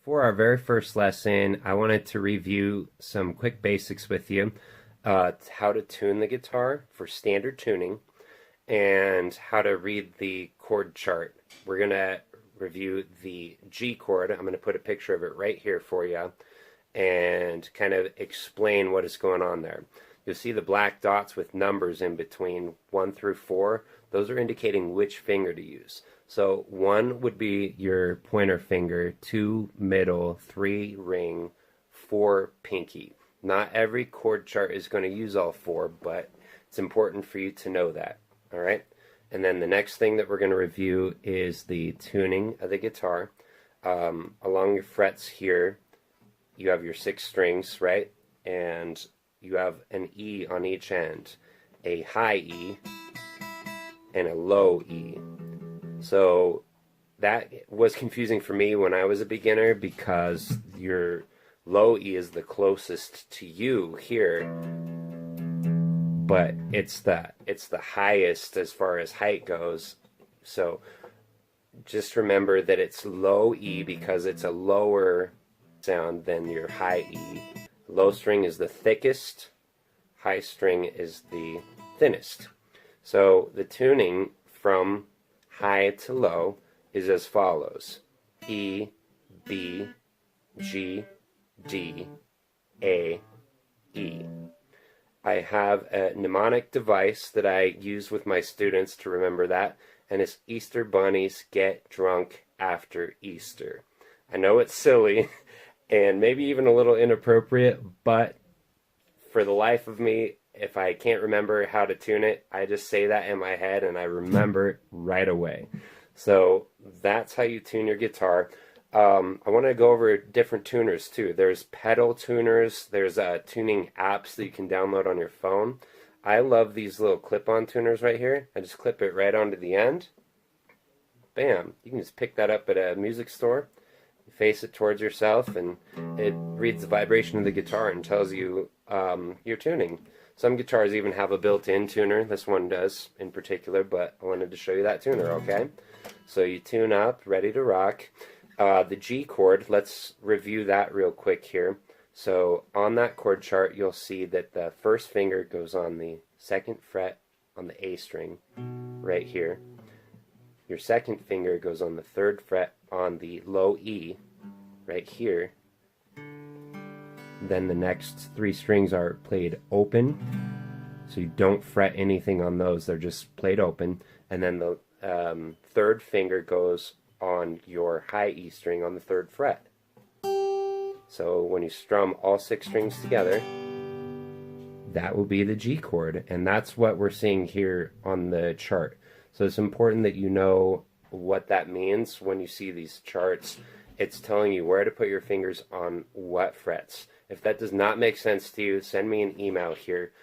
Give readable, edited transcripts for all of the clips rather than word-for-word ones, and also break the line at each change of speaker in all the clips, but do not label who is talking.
For our very first lesson, I wanted to review some quick basics with you. How to tune the guitar for standard tuning and how to read the chord chart. We're going to review the G chord. I'm going to put a picture of it right here for you and kind of explain what is going on there. You'll see the black dots with numbers in between 1 through 4. Those are indicating which finger to use. So 1 would be your pointer finger, 2 middle, 3 ring, 4 pinky. Not every chord chart is going to use all 4, but it's important for you to know that. All right? And then the next thing that we're going to review is the tuning of the guitar. Along your frets here, you have your 6 strings, right? And you have an E on each end, a high E and a low E. So that was confusing for me when I was a beginner because your low E is the closest to you here, but it's the highest as far as height goes. So just remember that it's low E because it's a lower sound than your high E. Low string is the thickest, high string is the thinnest. So the tuning from high to low is as follows: E, B, G, D, A, E. I have a mnemonic device that I use with my students to remember that, and it's Easter bunnies get drunk after Easter. I know it's silly and maybe even a little inappropriate, but for the life of me, if I can't remember how to tune it, I just say that in my head and I remember it right away. So that's how you tune your guitar. I want to go over different tuners too. There's pedal tuners, there's tuning apps that you can download on your phone. I love these little clip-on tuners right here. I just clip it right onto the end. Bam! You can just pick that up at a music store. Face it towards yourself and it reads the vibration of the guitar and tells you your tuning. Some guitars even have a built-in tuner. This one does in particular, but I wanted to show you that tuner, okay? So you tune up, ready to rock. The G chord, let's review that real quick here. So on that chord chart, you'll see that the first finger goes on the 2nd fret on the A string right here. Your 2nd finger goes on the 3rd fret on the low E right here. Then the next 3 strings are played open, so you don't fret anything on those, they're just played open. And then the 3rd finger goes on your high E string on the 3rd fret. So when you strum all 6 strings together, that will be the G chord, and that's what we're seeing here on the chart. So it's important that you know what that means when you see these charts. It's telling you where to put your fingers on what frets. If that does not make sense to you, send me an email here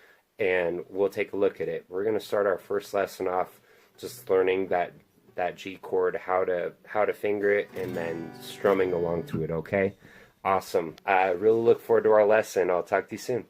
and we'll take a look at it. We're going to start our first lesson off just learning that G chord, how to finger it, and then strumming along to it, okay? Awesome. I really look forward to our lesson. I'll talk to you soon.